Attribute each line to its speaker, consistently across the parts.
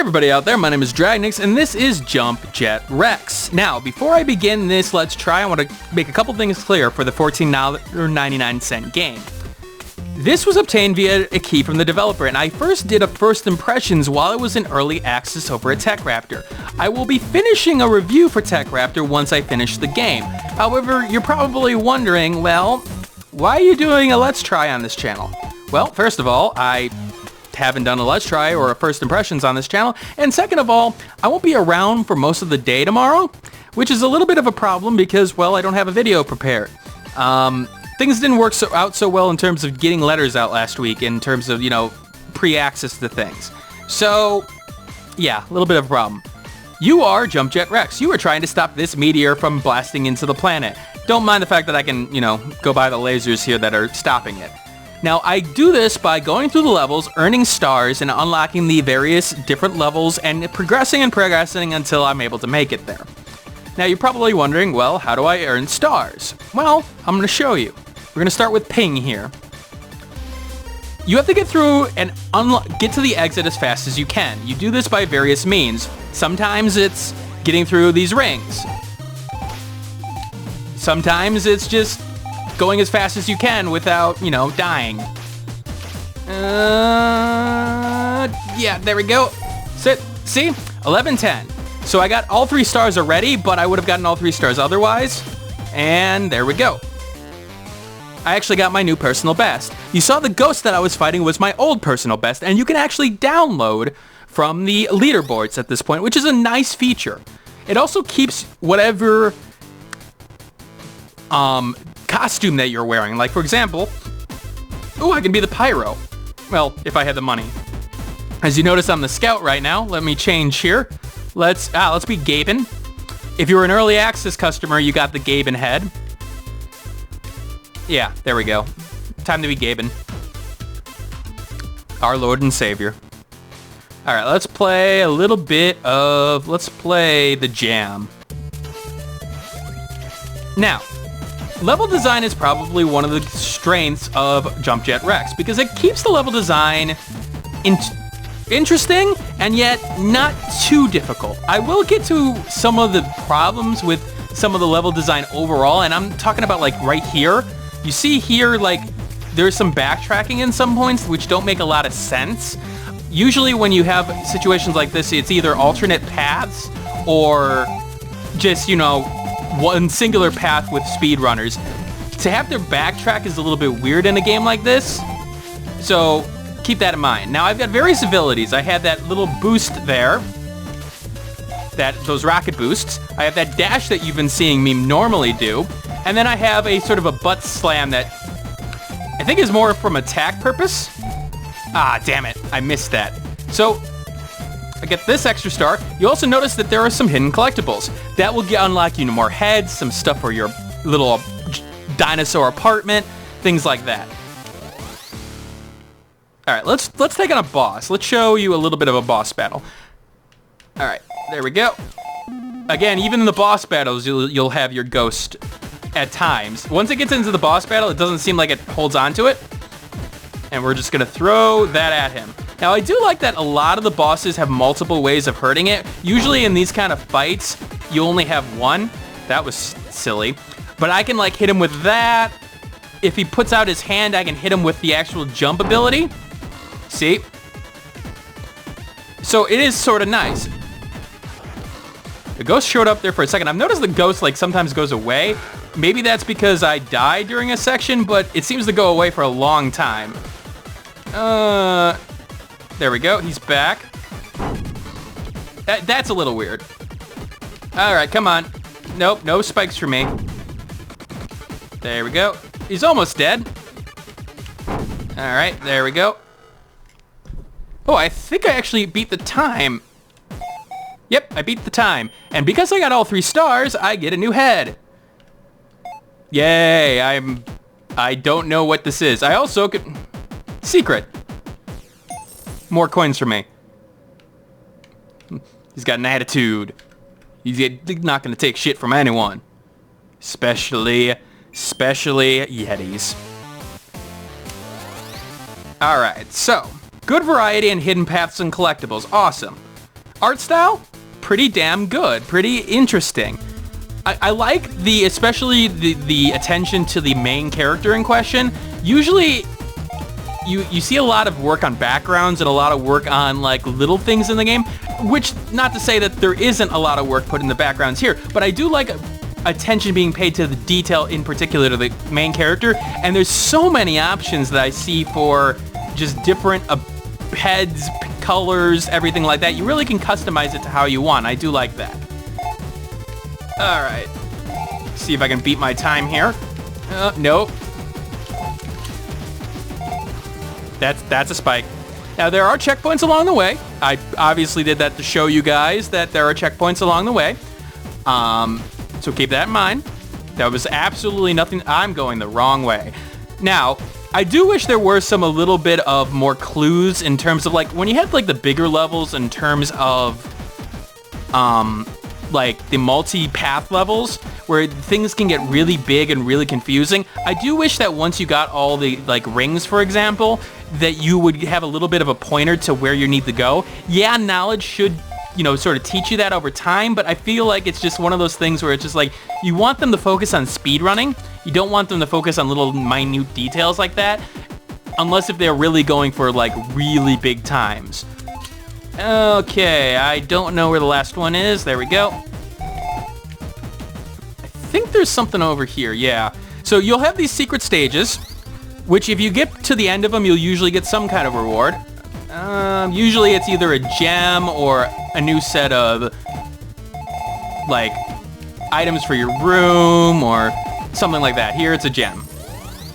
Speaker 1: everybody out there, my name is Dragnix, and this is Jumpjet Rex. Now, before I begin this Let's Try, I want to make a couple things clear for the $14.99 game. This was obtained via a key from the developer, and I first did a first impressions while it was in early access over at TechRaptor. I will be finishing a review for TechRaptor once I finish the game. However, you're probably wondering, well, why are you doing a Let's Try on this channel? Well, first of all, I haven't done a Let's Try or a first impressions on this channel, and second of all, I won't be around for most of the day tomorrow, which is a little bit of a problem because, well, I don't have a video prepared. Things didn't work out so well in terms of getting letters out last week in terms of, pre-access to things. So, yeah, a little bit of a problem. You are Jumpjet Rex. You are trying to stop this meteor from blasting into the planet. Don't mind the fact that I can, go by the lasers here that are stopping it. Now, I do this by going through the levels, earning stars, and unlocking the various different levels, and progressing until I'm able to make it there. Now, you're probably wondering, well, how do I earn stars? Well, I'm going to show you. We're going to start with ping here. You have to get through and get to the exit as fast as you can. You do this by various means. Sometimes it's getting through these rings. Sometimes it's just going as fast as you can without, dying. Yeah, there we go. Sit. See? 11-10. So I got all 3 stars already, but I would have gotten all 3 stars otherwise. And there we go. I actually got my new personal best. You saw the ghost that I was fighting was my old personal best, and you can actually download from the leaderboards at this point, which is a nice feature. It also keeps whatever costume that you're wearing. Like, for example, I can be the pyro. Well, if I had the money. As you notice, I'm the scout right now. Let me change here. Let's be Gaben. If you're an early access customer, you got the Gaben head. Yeah, there we go. Time to be Gaben. Our Lord and Savior. Alright, let's play let's play the jam. Now, level design is probably one of the strengths of Jumpjet Rex because it keeps the level design interesting and yet not too difficult. I will get to some of the problems with some of the level design overall, and I'm talking about like right here. You see here, like, there's some backtracking in some points which don't make a lot of sense. Usually when you have situations like this, it's either alternate paths or just, one singular path with speedrunners. To have their backtrack is a little bit weird in a game like this, so keep that in mind. Now, I've got various abilities. I had that little boost there, those rocket boosts. I have that dash that you've been seeing me normally do, and then I have a sort of a butt slam that I think is more from attack purpose. Ah, damn it, I missed that. So I get this extra star. You also notice that there are some hidden collectibles. That will unlock you more heads, some stuff for your little dinosaur apartment, things like that. Alright, let's take on a boss. Let's show you a little bit of a boss battle. Alright, there we go. Again, even in the boss battles, you'll have your ghost at times. Once it gets into the boss battle, it doesn't seem like it holds on to it. And we're just going to throw that at him. Now, I do like that a lot of the bosses have multiple ways of hurting it. Usually in these kind of fights, you only have one. That was silly. But I can, hit him with that. If he puts out his hand, I can hit him with the actual jump ability. See? So it is sort of nice. The ghost showed up there for a second. I've noticed the ghost, sometimes goes away. Maybe that's because I died during a section, but it seems to go away for a long time. There we go. He's back. That's a little weird. Alright, come on. Nope, no spikes for me. There we go. He's almost dead. Alright, there we go. Oh, I think I actually beat the time. Yep, I beat the time. And because I got all 3 stars, I get a new head. Yay, I don't know what this is. I also could... Secret. More coins for me. He's got an attitude. He's not going to take shit from anyone. Especially Yetis. Alright, so, good variety and hidden paths and collectibles. Awesome. Art style, pretty damn good, pretty interesting. I like especially the attention to the main character in question. Usually, you see a lot of work on backgrounds and a lot of work on like little things in the game, which not to say that there isn't a lot of work put in the backgrounds here, but I do like attention being paid to the detail, in particular to the main character, and there's so many options that I see for just different heads, colors, everything like that. You really can customize it to how you want. I do like that. All right, see if I can beat my time here. Nope. That's a spike. Now, there are checkpoints along the way. I obviously did that to show you guys that there are checkpoints along the way. So keep that in mind. That was absolutely nothing. I'm going the wrong way. Now, I do wish there were a little bit of more clues in terms of, like, when you have, like, the bigger levels in terms of, like, the multi-path levels, where things can get really big and really confusing. I do wish that once you got all the, like, rings, for example, that you would have a little bit of a pointer to where you need to go. Yeah, knowledge should, you know, sort of teach you that over time, but I feel like it's just one of those things where it's just like, you want them to focus on speedrunning. You don't want them to focus on little minute details like that, unless if they're really going for, like, really big times. Okay, I don't know where the last one is. There we go. I think there's something over here, yeah. So you'll have these secret stages, which if you get to the end of them, you'll usually get some kind of reward. Usually it's either a gem or a new set of, like, items for your room or something like that. Here it's a gem.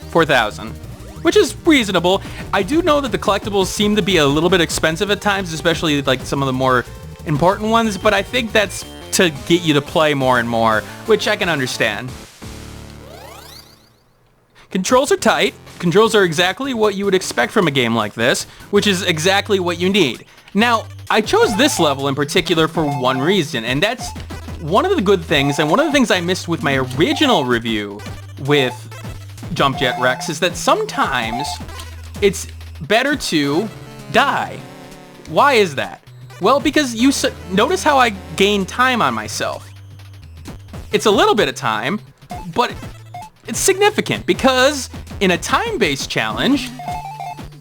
Speaker 1: 4,000. Which is reasonable. I do know that the collectibles seem to be a little bit expensive at times, especially like some of the more important ones, but I think that's to get you to play more and more, which I can understand. Controls are tight. Controls are exactly what you would expect from a game like this, which is exactly what you need. Now, I chose this level in particular for one reason, and that's one of the good things, and one of the things I missed with my original review with Jumpjet Rex is that sometimes it's better to die. Why is that? Well, because you notice how I gain time on myself. It's a little bit of time, but it's significant because in a time-based challenge,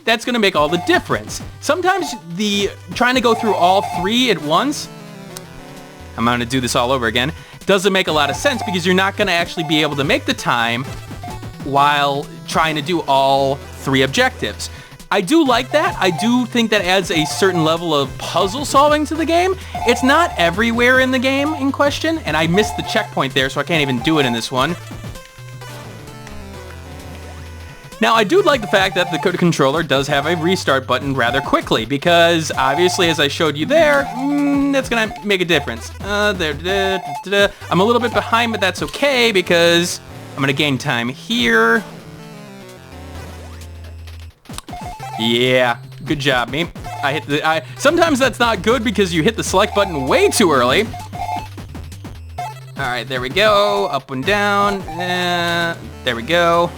Speaker 1: that's going to make all the difference. Sometimes trying to go through all three at once, I'm going to do this all over again, doesn't make a lot of sense because you're not going to actually be able to make the time while trying to do all three objectives. I do like that. I do think that adds a certain level of puzzle solving to the game. It's not everywhere in the game in question, and I missed the checkpoint there, so I can't even do it in this one. Now, I do like the fact that the controller does have a restart button rather quickly, because obviously, as I showed you there, that's gonna make a difference. I'm a little bit behind, but that's okay, because I'm gonna gain time here. Yeah, good job, me. Sometimes that's not good because you hit the select button way too early. All right, there we go. Up and down. There we go.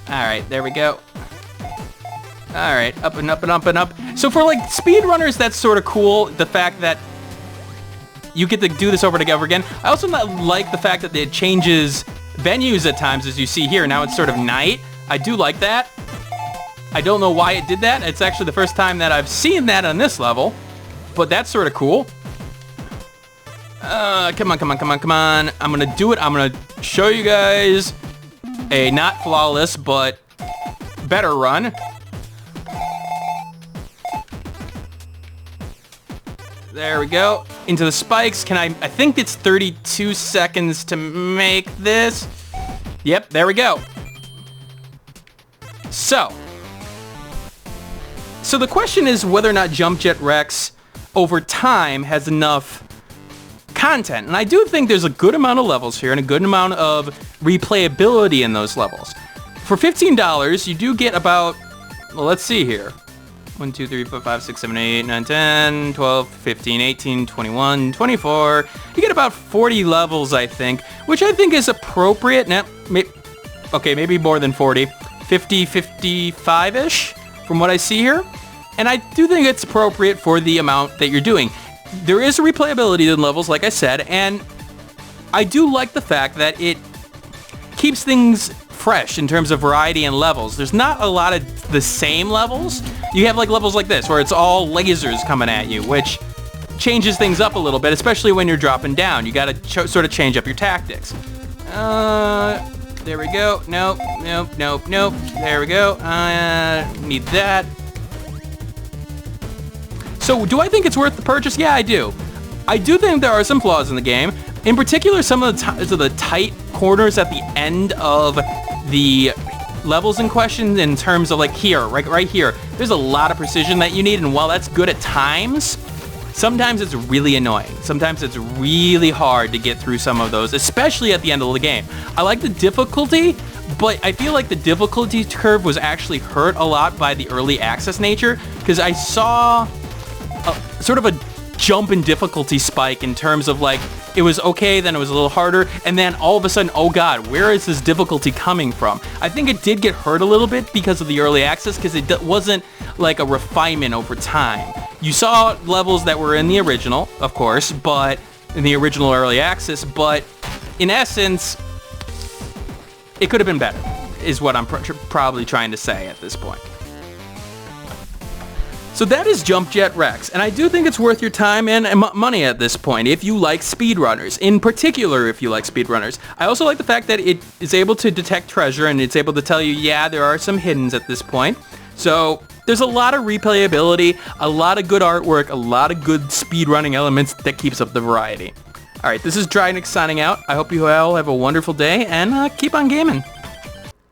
Speaker 1: All right, there we go. All right, up and up and up and up. So for like speedrunners, that's sort of cool. The fact that you get to do this over and over again. I also like the fact that it changes venues at times, as you see here. Now it's sort of night. I do like that. I don't know why it did that. It's actually the first time that I've seen that on this level, but that's sort of cool. Come on, come on, come on, come on. I'm gonna do it. I'm gonna show you guys a not flawless, but better run. There we go. Into the spikes. I think it's 32 seconds to make this. Yep, there we go. So the question is whether or not Jumpjet Rex over time has enough content. And I do think there's a good amount of levels here and a good amount of replayability in those levels. For $15, you do get about, well, let's see here. 1, 2, 3, 4, 5, 6, 7, 8, 9, 10, 12, 15, 18, 21, 24. You get about 40 levels, I think, which I think is appropriate. Now, okay, maybe more than 40. 50, 55-ish from what I see here. And I do think it's appropriate for the amount that you're doing. There is a replayability in levels, like I said, and I do like the fact that it keeps things fresh in terms of variety and levels. There's not a lot of the same levels. You have like levels like this where it's all lasers coming at you, which changes things up a little bit, especially when you're dropping down. You gotta sort of change up your tactics. There we go. Nope, nope, nope, nope. There we go. Need that. So do I think it's worth the purchase? Yeah, I do. I do think there are some flaws in the game. In particular, some of the tight corners at the end of the levels in question, in terms of like here, right here, there's a lot of precision that you need, and while that's good at times, sometimes it's really annoying. Sometimes it's really hard to get through some of those, especially at the end of the game. I like the difficulty, but I feel like the difficulty curve was actually hurt a lot by the early access nature, because I saw sort of a jump in difficulty spike in terms of like, it was okay, then it was a little harder, and then all of a sudden, oh god, where is this difficulty coming from? I think it did get hurt a little bit because of the early access, because it wasn't like a refinement over time. You saw levels that were in the original, of course, but in the original early access, but in essence, it could have been better, is what I'm probably trying to say at this point. So that is Jumpjet Rex, and I do think it's worth your time and money at this point if you like speedrunners. In particular, if you like speedrunners. I also like the fact that it is able to detect treasure, and it's able to tell you, yeah, there are some hiddens at this point. So there's a lot of replayability, a lot of good artwork, a lot of good speedrunning elements that keeps up the variety. Alright, this is Dragnix signing out. I hope you all have a wonderful day, and keep on gaming.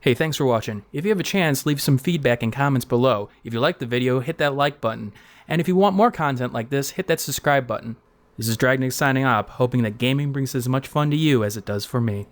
Speaker 1: Hey, thanks for watching. If you have a chance, leave some feedback and comments below. If you liked the video, hit that like button. And if you want more content like this, hit that subscribe button. This is Dragnix signing off, hoping that gaming brings as much fun to you as it does for me.